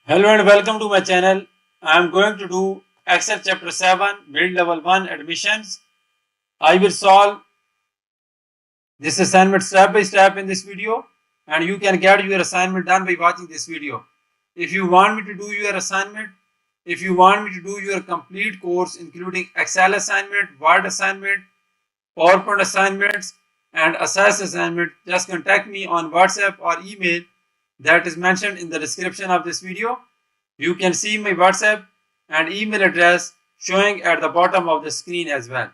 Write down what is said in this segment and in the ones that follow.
Hello and welcome to my channel. I am going to do Excel chapter 7 mid level 1 admissions. I will solve this assignment step by step in this video and you can get your assignment done by watching this video. If you want me to do your assignment, if you want me to do your complete course including Excel assignment, Word assignment, PowerPoint assignments and assess assignment, just contact me on WhatsApp or email that is mentioned in the description of this video. You can see my WhatsApp and email address showing at the bottom of the screen as well.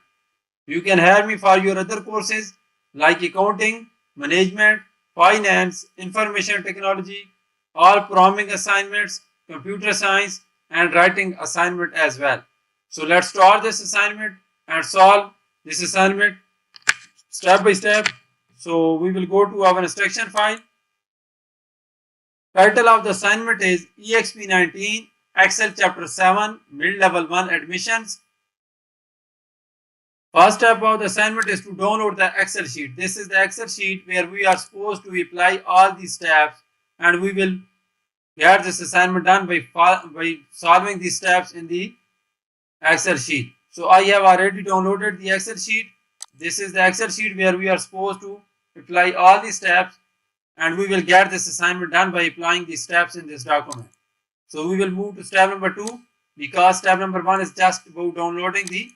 You can hire me for your other courses like accounting, management, finance, information technology, all programming assignments, computer science and writing assignment as well. So let's start this assignment and solve this assignment step by step. So we will go to our instruction file. Title of the assignment is Exp19 Excel chapter 7 mid level 1 admissions. First step of the assignment is to download the Excel sheet. This is the Excel sheet where we are supposed to apply all these steps and we will get this assignment done by solving these steps in the Excel sheet. So I have already downloaded the Excel sheet. This is the Excel sheet where we are supposed to apply all these steps and we will get this assignment done by applying the steps in this document. So we will move to step number 2 because step number 1 is just about downloading the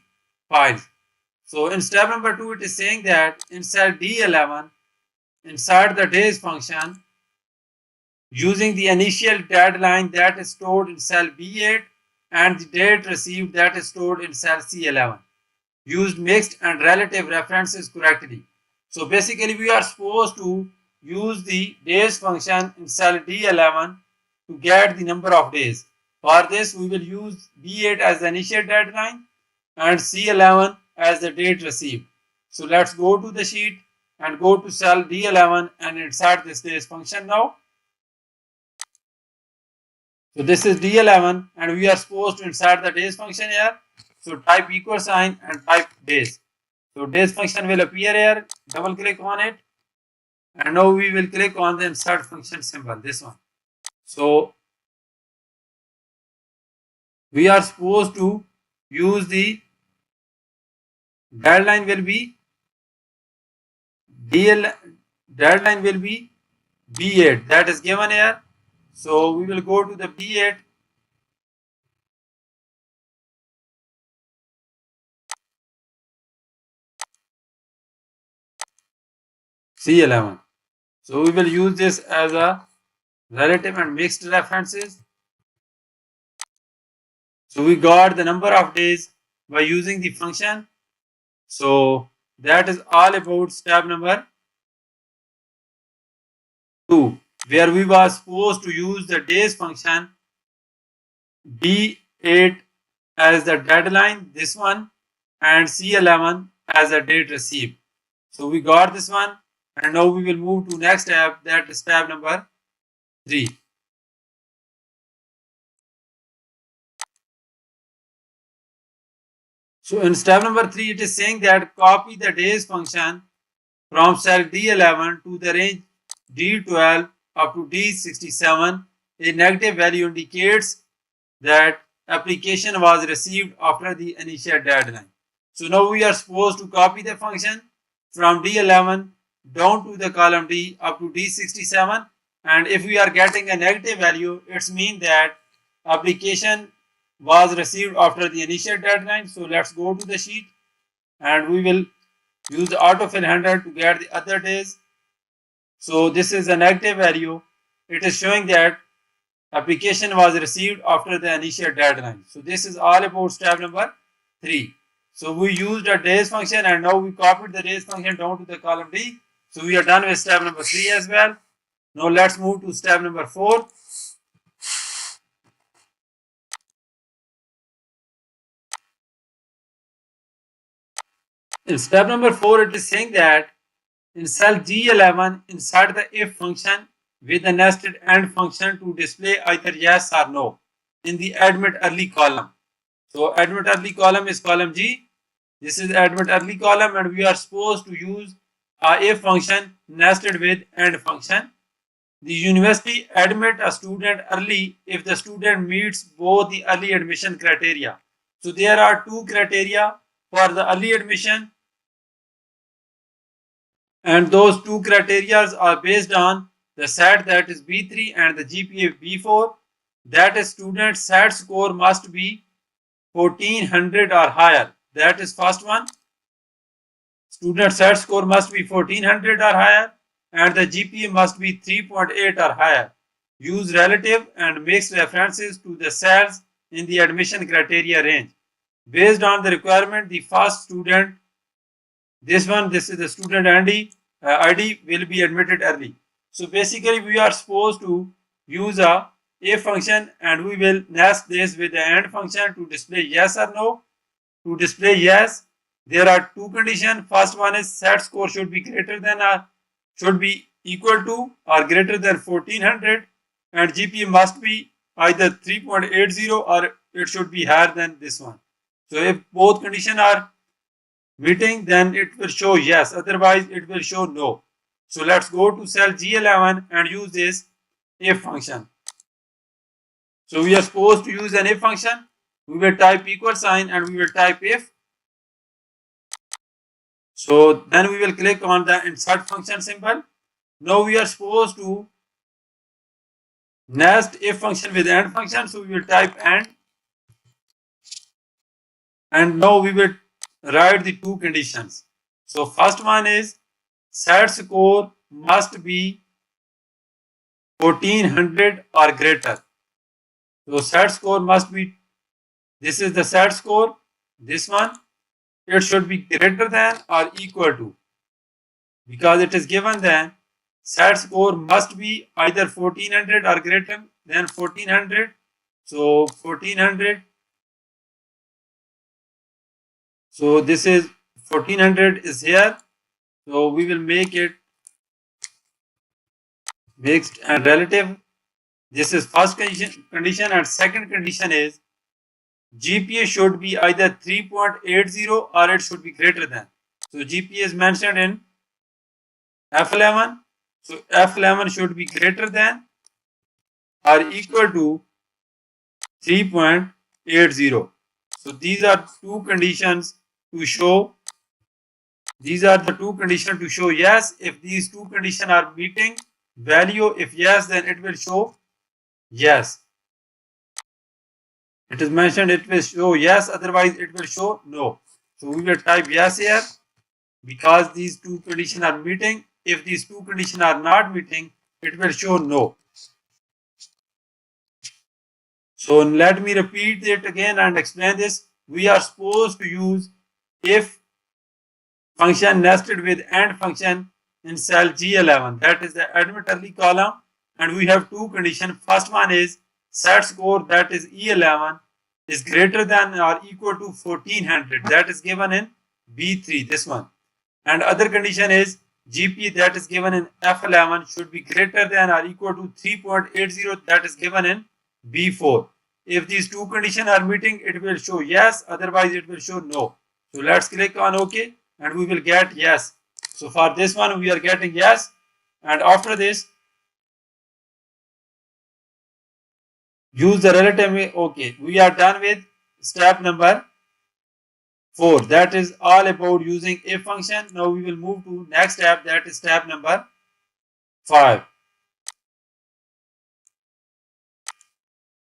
files. So in step number 2 it is saying that in cell D11 inside the days function using the initial deadline that is stored in cell B8 and the date received that is stored in cell C11. Used mixed and relative references correctly. So basically we are supposed to use the days function in cell D11 to get the number of days. For this we will use B8 as the initial deadline and C11 as the date received. So let's go to the sheet and go to cell D11 and insert this days function now. So this is D11 and we are supposed to insert the days function here. So type equal sign and type days. So days function will appear here, double click on it. And now we will click on the insert function symbol, this one. So we are supposed to use the deadline will be deadline will be B8 that is given here. So we will go to the B8. C11. So we will use this as a relative and mixed references. So we got the number of days by using the function. So that is all about step number 2, where we were supposed to use the days function B8 as the deadline, this one, and C11 as the date received. So we got this one. And now we will move to next step, that is step number 3. So in step number 3 it is saying that copy the days function from cell D11 to the range D12 up to D67. A negative value indicates that application was received after the initial deadline. So now we are supposed to copy the function from D11 down to the column D up to D67, and if we are getting a negative value, it means that application was received after the initial deadline. So let's go to the sheet and we will use the autofill handler to get the other days. So this is a negative value. It is showing that application was received after the initial deadline. So this is all about step number 3. So we used a days function and now we copied the days function down to the column D. So we are done with step number 3 as well. Now let's move to step number 4. In step number 4, it is saying that in cell G11, insert the if function with a nested AND function to display either yes or no in the admit early column. So admit early column is column G. This is admit early column and we are supposed to use a if function nested with AND function. The university admit a student early if the student meets both the early admission criteria. So there are two criteria for the early admission, and those two criteria are based on the SAT, that is B3, and the GPA B4. That is, student SAT score must be 1400 or higher. That is first one. Student SAT score must be 1400 or higher, and the GPA must be 3.8 or higher. Use relative and mixed references to the cells in the admission criteria range. Based on the requirement, the first student, this is the student ID will be admitted early. So basically we are supposed to use a if function, and we will nest this with the AND function to display yes or no. To display yes, there are two conditions. First one is SAT score should be greater than or should be equal to or greater than 1400, and GPA must be either 3.80 or it should be higher than this one. So if both conditions are meeting, then it will show yes, otherwise it will show no. So let's go to cell G11 and use this if function. So we are supposed to use an if function. We will type equal sign and we will type if. So then we will click on the insert function symbol. Now we are supposed to nest if function with AND function. So we will type AND. And now we will write the two conditions. So first one is SAT score must be 1400 or greater. So SAT score must be, this is the SAT score, this one, it should be greater than or equal to. Because it is given, then SAT score must be either 1400 or greater than 1400. So 1400. So this is 1400 is here. So we will make it mixed and relative. This is first condition, and second condition is GPA should be either 3.80 or it should be greater than. So GPA is mentioned in F11. So F11 should be greater than or equal to 3.80. So these are two conditions to show. These are the two conditions to show yes. If these two conditions are meeting value, if yes, then it will show yes. It is mentioned it will show yes, otherwise it will show no. So we will type yes here because these two conditions are meeting. If these two conditions are not meeting, it will show no. So let me repeat it again and explain this. We are supposed to use if function nested with AND function in cell G11. That is the admit early column, and we have two conditions. First one is SAT score, that is E11, is greater than or equal to 1400. That is given in B3, this one. And other condition is GPA, that is given in F11, should be greater than or equal to 3.80. That is given in B4. If these two conditions are meeting, it will show yes, otherwise it will show no. So let's click on OK and we will get yes. So for this one we are getting yes, and after this use the relative. Okay, we are done with step number 4. That is all about using if function. Now we will move to next step, that is step number 5.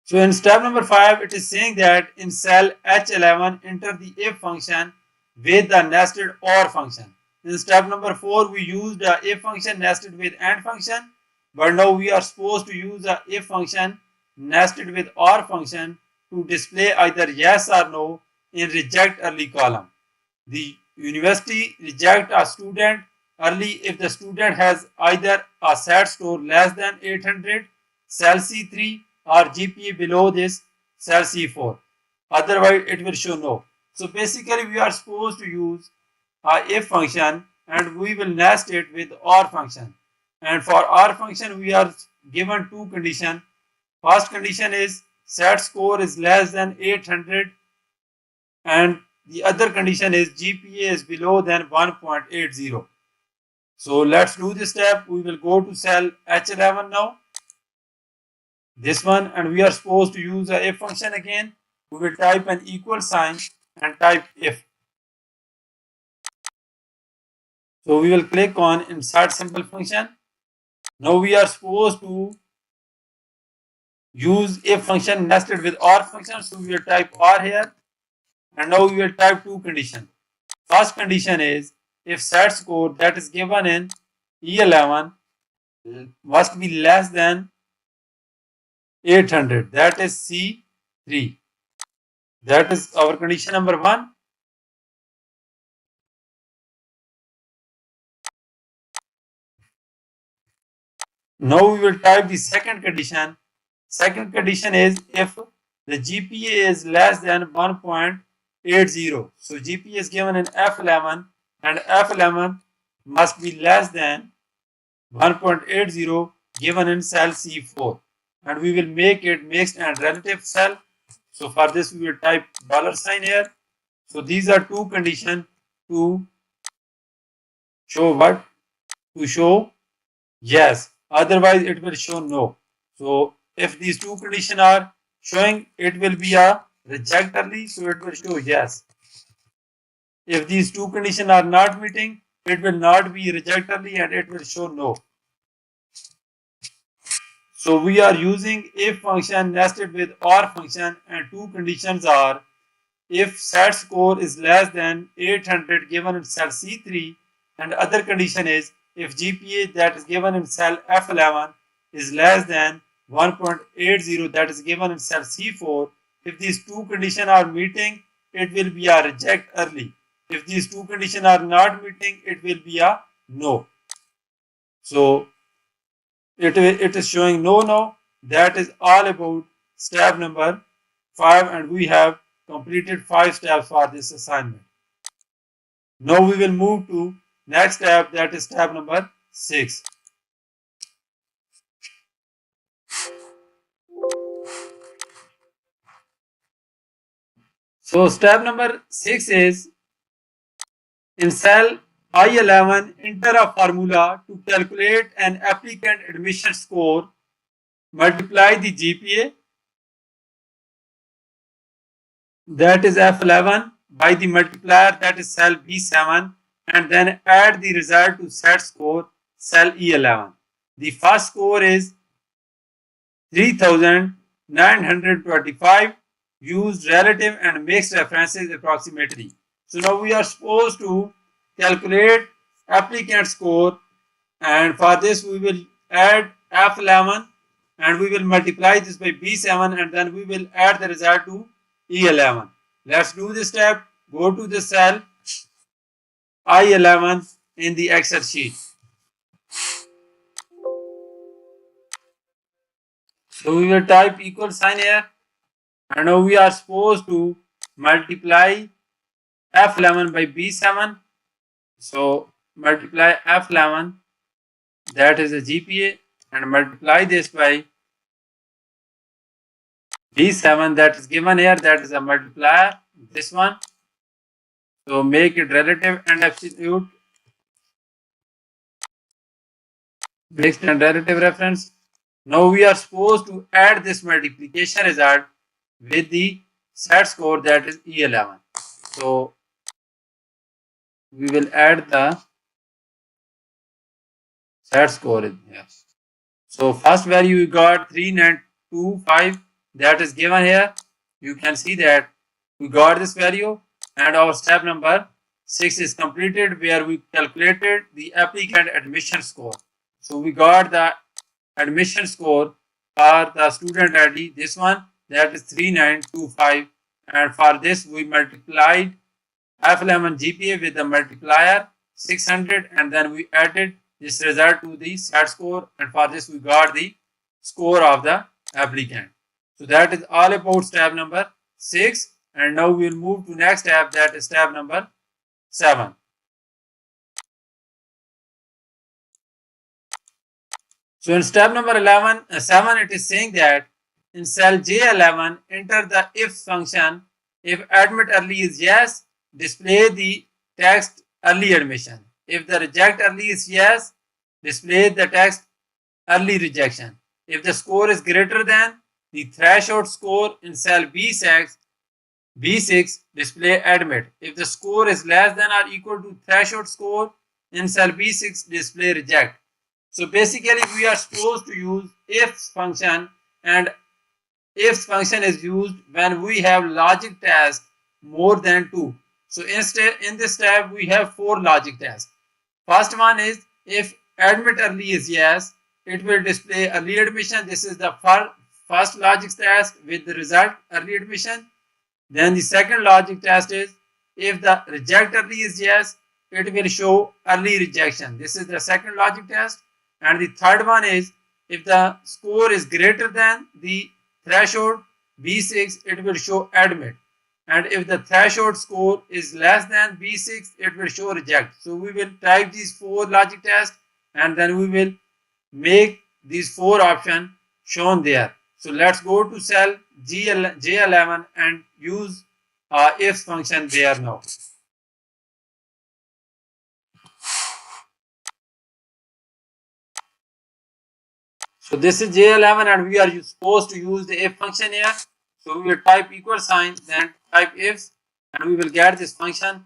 So in step number 5, it is saying that in cell H11, enter the if function with the nested OR function. In step number 4, we used the if function nested with AND function, but now we are supposed to use the if function nested with OR function to display either yes or no in reject early column. The university reject a student early if the student has either a SAT score less than 800, cell C3, or GPA below this, cell C4. Otherwise, it will show no. So basically, we are supposed to use a if function and we will nest it with OR function. And for OR function, we are given two conditions. First condition is SAT score is less than 800, and the other condition is GPA is below than 1.80. So let's do this step. We will go to cell H11 now. This one, and we are supposed to use a if function again. We will type an equal sign and type if. So we will click on insert simple function. Now we are supposed to use if function nested with OR function. So we will type OR here, and now we will type two conditions. First condition is if set score that is given in E11 must be less than 800, that is C3. That is our condition number 1. Now we will type the second condition. Second condition is if the GPA is less than 1.80. So GPA is given in F11 and F11 must be less than 1.80 given in cell C4. And we will make it mixed and relative cell. So for this we will type $sign here. So these are two conditions to show what? To show yes. Otherwise it will show no. So if these two conditions are showing, it will be a reject early, so it will show yes. If these two conditions are not meeting, it will not be reject early and it will show no. So we are using if function nested with OR function, and two conditions are if set score is less than 800 given in cell C3, and other condition is if GPA that is given in cell F11 is less than 1.80 that is given in cell C4. If these two conditions are meeting, it will be a reject early. If these two conditions are not meeting, it will be a no. So it is showing no now. That is all about step number 5, and we have completed 5 steps for this assignment. Now we will move to next step, that is step number 6. So step number 6 is in cell I11 enter a formula to calculate an applicant admission score, multiply the GPA that is F11 by the multiplier that is cell B7, and then add the result to set score cell E11. The first score is 3925. Use relative and mixed references approximately. So now we are supposed to calculate applicant score, and for this we will add F11 and we will multiply this by B7, and then we will add the result to E11. Let's do this step. Go to the cell I11 in the Excel sheet. So we will type equal sign here, and now we are supposed to multiply F11 by B7. So multiply F11, that is a GPA, and multiply this by B7 that is given here, that is a multiplier, this one. So make it relative and absolute, mixed and relative reference. Now we are supposed to add this multiplication result with the set score that is E11. So we will add the set score in here. So first value we got 3925, that is given here. You can see that we got this value, and our step number 6 is completed, where we calculated the applicant admission score. So we got the admission score for the student ID, this one, that is 3925, and for this we multiplied F11 GPA with the multiplier 600, and then we added this result to the set score, and for this we got the score of the applicant. So that is all about step number 6, and now we will move to next step, that is step number 7. So in step number 7, it is saying that in cell J11 enter the if function. If admit early is yes, display the text early admission. if the reject early is yes, display the text early rejection. If the score is greater than the threshold score in cell B6, display admit. If the score is less than or equal to threshold score in cell B6, display reject. So basically we are supposed to use if function, and if function is used when we have logic tests more than 2. So instead in this step we have 4 logic tests. First one is if admit early is yes, it will display early admission. This is the first logic test with the result early admission. Then the second logic test is if the reject early is yes, it will show early rejection. This is the second logic test. And the third one is if the score is greater than the threshold B6, it will show admit. And if the threshold score is less than B6, it will show reject. So we will type these 4 logic tests and then we will make these 4 options shown there. So let's go to cell J11 and use if function there now. So this is J11 and we are supposed to use the if function here. So we will type equal sign, then type ifs, and we will get this function.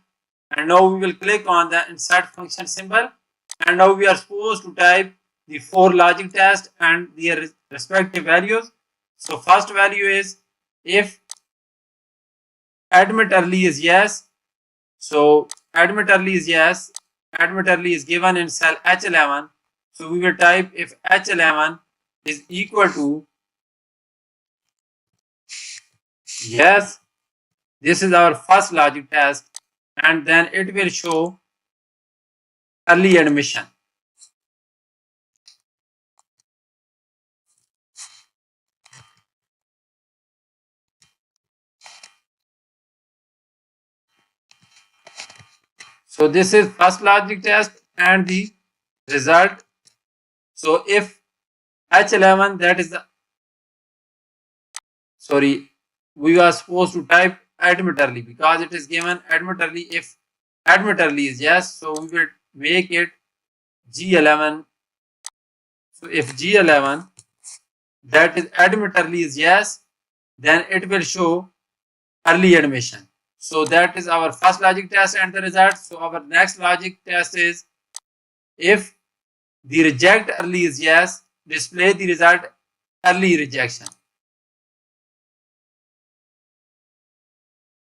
And now we will click on the insert function symbol. And now we are supposed to type the 4 logic tests and their respective values. So first value is if admit early is yes. So admit early is yes. Admit early is given in cell H11. So we will type if H11 is equal to yes. This is our first logic test, and then it will show early admission. So this is first logic test and the result. So if H11, that is the, sorry, we are supposed to type admit early because it is given admit early. If admit early is yes, so we will make it G11. So if G11, that is admit early is yes, then it will show early admission. So that is our first logic test and the result. So our next logic test is if the reject early is yes, display the result early rejection.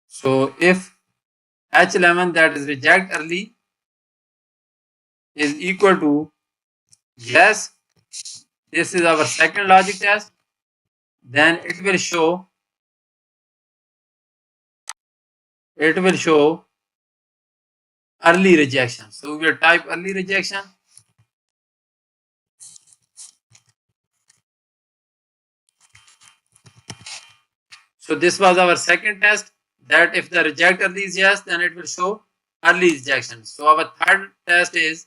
So if H11, that is reject early, is equal to yes, this is our second logic test, then it will show early rejection. So we will type early rejection. So this was our second test, that if the reject early is yes, then it will show early rejection. So our third test is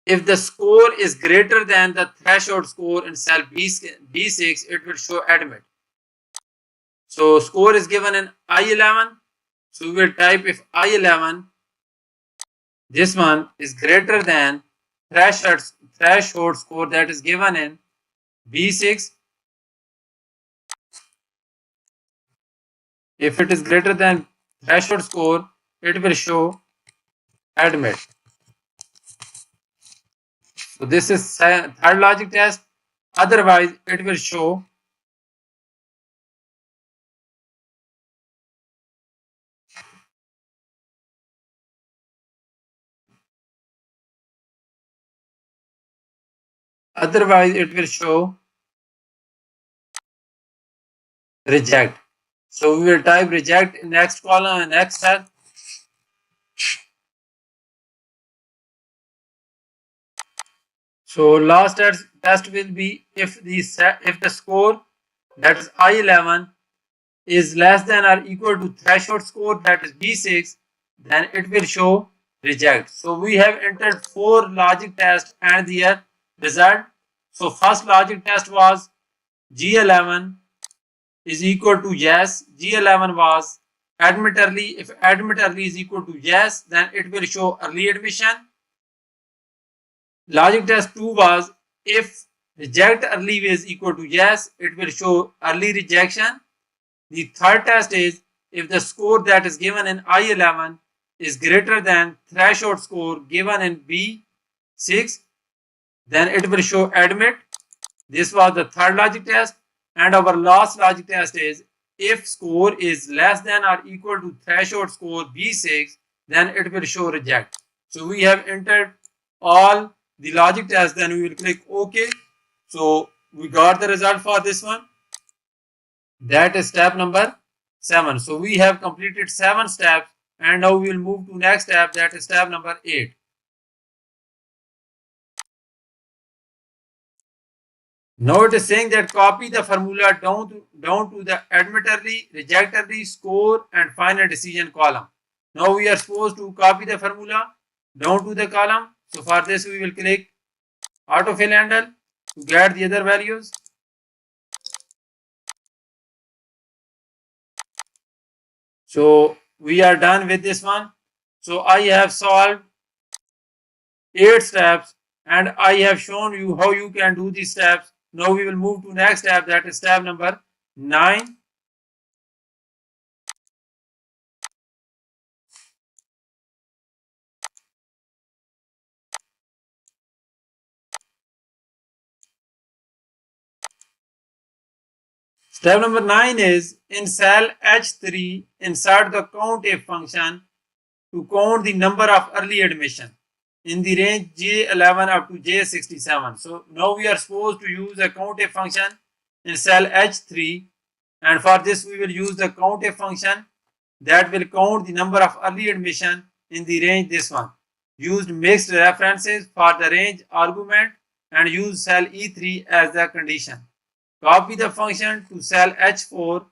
if the score is greater than the threshold score in cell B6, it will show admit. So score is given in I11. So we will type if I11, this one is greater than threshold score that is given in B6. If it is greater than threshold score, it will show admit. So this is third logic test. Otherwise, it will show reject. So we will type reject in next column and next cell. So last test will be if the score, that is I11, is less than or equal to threshold score, that is B6, then it will show reject. So we have entered 4 logic tests and their result. So first logic test was G11 is equal to yes. G11 was admit early. If admit early is equal to yes, then it will show early admission. Logic test 2 was if reject early is equal to yes, it will show early rejection. The third test is if the score that is given in I11 is greater than threshold score given in B6, then it will show admit. This was the third logic test. And our last logic test is if score is less than or equal to threshold score B6, then it will show reject. So we have entered all the logic tests, then we will click OK. So we got the result for this one. That is step number 7. So we have completed 7 steps, and now we will move to next step, that is step number 8. Now it is saying that copy the formula down to the admit early, reject early, score and final decision column. Now we are supposed to copy the formula down to the column. So for this we will click autofill handle to get the other values. So we are done with this one. So I have solved 8 steps and I have shown you how you can do these steps. Now we will move to next step, that is step number 9. Step number 9 is in cell H3 insert the countIF function to count the number of early admission in the range J11 up to J67. So now we are supposed to use a countIF function in cell H3, and for this we will use the countIF function that will count the number of early admission in the range this one. Used mixed references for the range argument and use cell E3 as the condition. Copy the function to cell H4.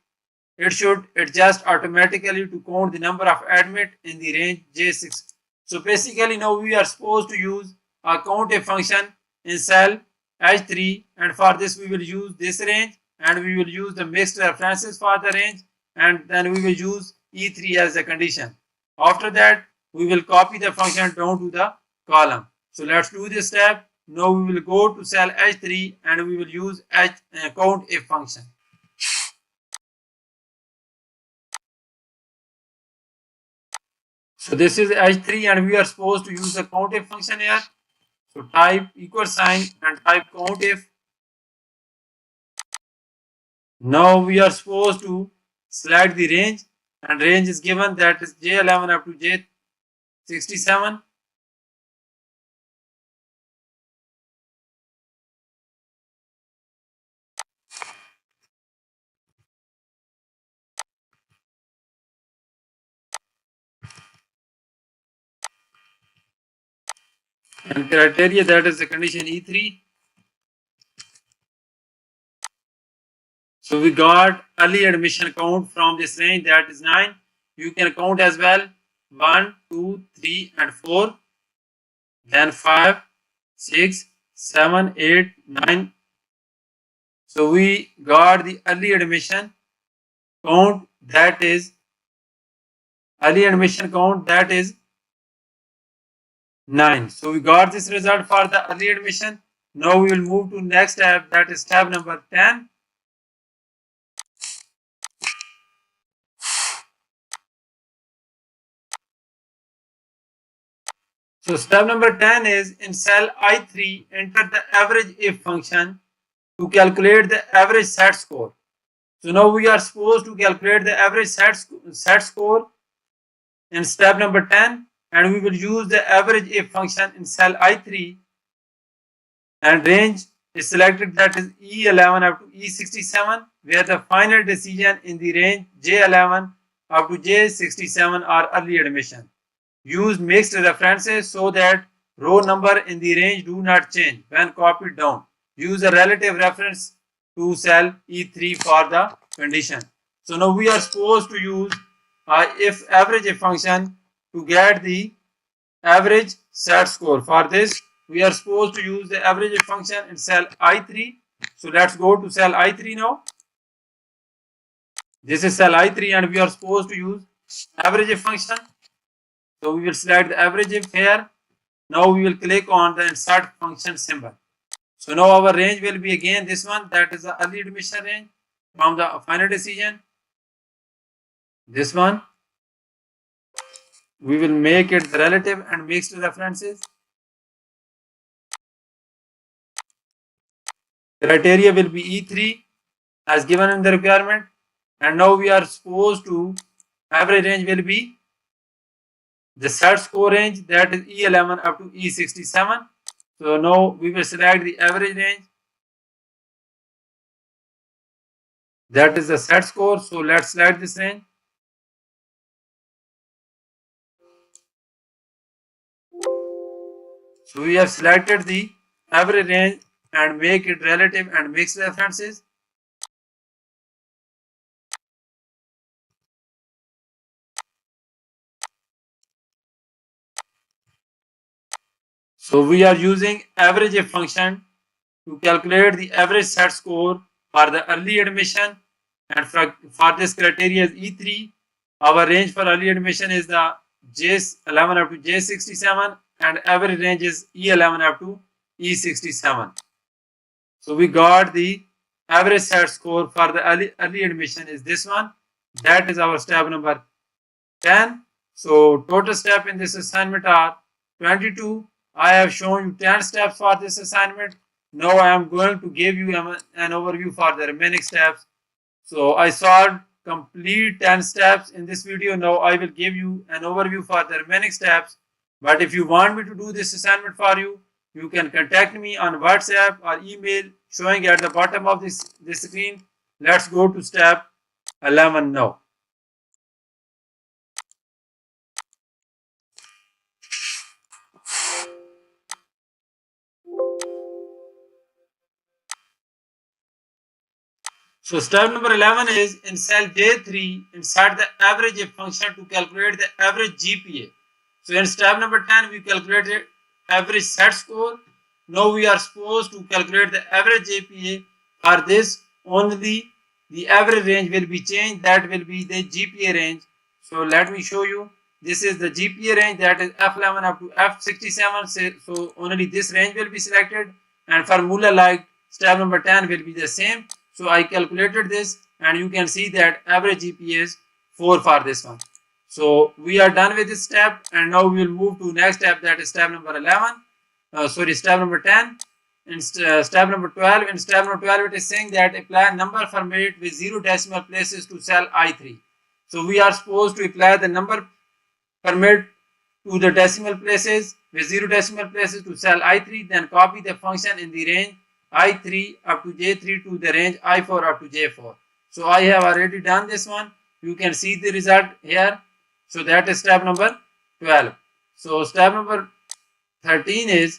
It should adjust automatically to count the number of admit in the range J6. So basically now we are supposed to use a countIF function in cell H3, and for this we will use this range and we will use the mixed references for the range, and then we will use E3 as the condition. After that we will copy the function down to the column. So let's do this step. Now we will go to cell H3 and we will use countIF function. So this is H3 and we are supposed to use the countIF function here. So type equal sign and type countIF. Now we are supposed to select the range, and range is given, that is J11 up to J67. And criteria, that is the condition E3. So we got early admission count from this range, that is 9. You can count as well 1, 2, 3 and 4. Then 5, 6, 7, 8, 9. So we got the early admission count, that is 9. So we got this result for the early admission. Now we will move to next step, that is step number 10. So step number 10 is in cell I3 enter the average if function to calculate the average set score. So now we are supposed to calculate the average set score in step number 10, and we will use the average if function in cell I3, and range is selected, that is E11 up to E67, where the final decision in the range J11 up to J67 are early admission. Use mixed references so that row number in the range do not change when copied down. Use a relative reference to cell E3 for the condition. So now we are supposed to use if average if function to get the average set score. For this we are supposed to use the average if function in cell I3. So let's go to cell I3 now. This is cell I3 and we are supposed to use average if function. So we will select the average if here. Now we will click on the insert function symbol. So now our range will be again this one, that is the early admission range from the final decision. This one we will make it the relative and mixed references. Criteria will be E3 as given in the requirement, and now we are supposed to average range will be the set score range, that is E11 up to E67. So now we will select the average range, that is the set score. So let's select this range. So we have selected the average range and make it relative and mixed references. So we are using average if function to calculate the average set score for the early admission, and for this criteria is E3. Our range for early admission is the J11 up to J67, and average range is E11 up to E67. So we got the average set score for the early admission is this one. That is our step number 10. So total step in this assignment are 22. I have shown you 10 steps for this assignment. Now I am going to give you an overview for the remaining steps. So I solved complete 10 steps in this video. Now I will give you an overview for the remaining steps. But if you want me to do this assignment for you, you can contact me on WhatsApp or email showing at the bottom of this screen. Let's go to step 11 now. So step number 11 is in cell J3, insert the average if function to calculate the average GPA. So in step number 10, we calculated average set score. Now we are supposed to calculate the average GPA. For this, only the average range will be changed. That will be the GPA range. So let me show you. This is the GPA range, that is F11 up to F67. So only this range will be selected. And formula like step number 10 will be the same. So I calculated this, and you can see that average GPA is 4 for this one. So we are done with this step, and now we will move to next step, that is step number 11. Step number 10. In step number 12, in step number 12, it is saying that apply number format with 0 decimal places to cell I3. So we are supposed to apply the number format to the decimal places with 0 decimal places to cell I3, then copy the function in the range I3 up to J3 to the range I4 up to J4. So I have already done this one. You can see the result here. So that is step number 12. So step number 13 is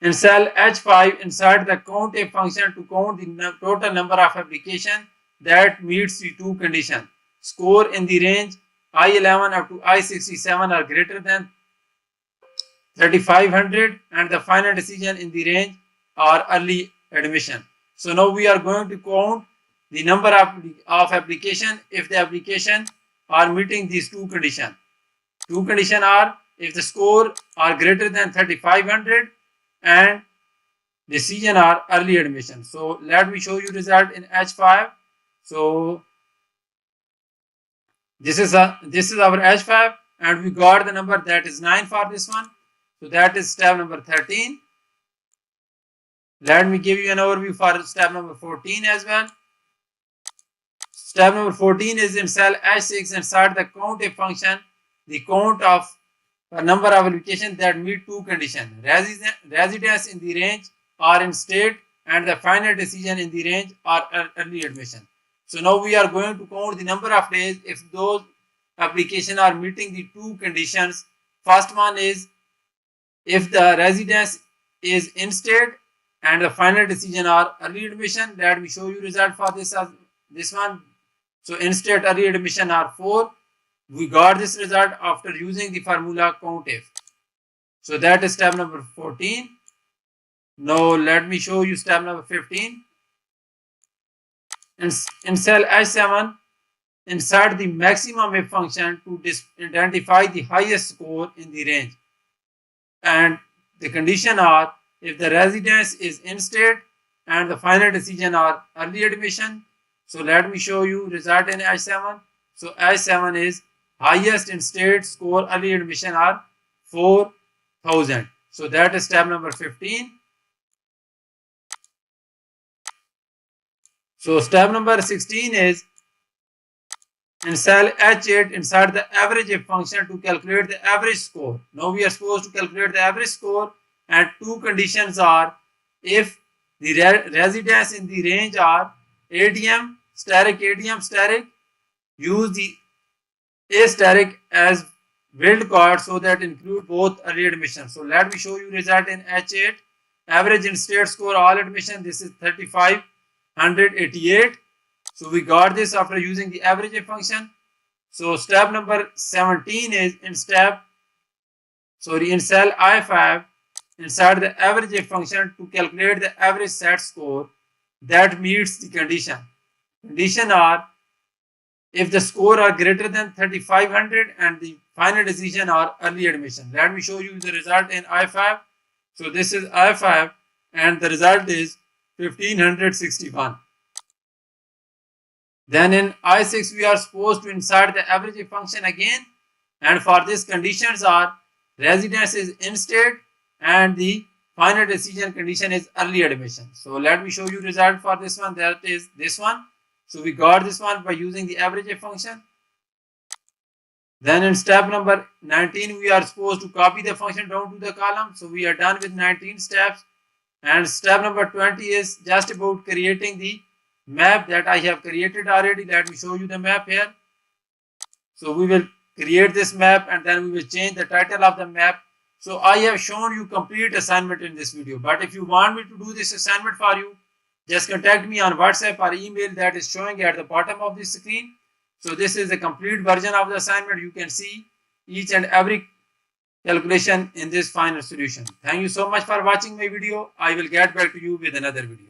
in cell H5, insert the count if function to count the total number of applications that meets the two conditions. Score in the range I11 up to I67 are greater than 3500, and the final decision in the range or early admission. So now we are going to count the number of application if the application are meeting these two conditions. Two conditions are if the score are greater than 3500 and decision are early admission. So let me show you result in H5. So this is our H5, and we got the number that is 9 for this one. So that is step number 13. Let me give you an overview for step number 14 as well. Step number 14 is in cell H6, insert the count if function, the count of a number of applications that meet two conditions, residence in the range or in state, and the final decision in the range or early admission. So now we are going to count the number of days if those applications are meeting the two conditions. First one is if the residence is in state and the final decision are early admission. Let me show you result for this one. So in state early admission are 4. We got this result after using the formula count if. So that is step number 14. Now let me show you step number 15. In cell H7, insert the maximum if function to identify the highest score in the range. And the condition are if the residence is in state and the final decision are early admission. So let me show you result in H7. So H7 is highest in state score early admission are 4000. So that is step number 15. So step number 16 is in cell H8 insert the average if function to calculate the average score. Now we are supposed to calculate the average score, and two conditions are if the residence in the range are ADM steric, use the A steric as wild card so that include both early admission. So let me show you result in H8. Average in state score all admission, this is 3588. So we got this after using the average function. So step number 17 is in cell I5 insert the average function to calculate the average set score that meets the condition. Condition are if the score are greater than 3500 and the final decision are early admission. Let me show you the result in I5. So this is I5 and the result is 1561. Then in I6 we are supposed to insert the average function again, and for this conditions are residence is in state and the final decision condition is early admission. So let me show you result for this one, that is this one. So we got this one by using the average function. Then in step number 19 we are supposed to copy the function down to the column. So we are done with 19 steps, and step number 20 is just about creating the map that I have created already. Let me show you the map here. So we will create this map and then we will change the title of the map. So I have shown you complete assignment in this video, but if you want me to do this assignment for you, just contact me on WhatsApp or email that is showing at the bottom of the screen. So this is a complete version of the assignment. You can see each and every calculation in this final solution. Thank you so much for watching my video. I will get back to you with another video.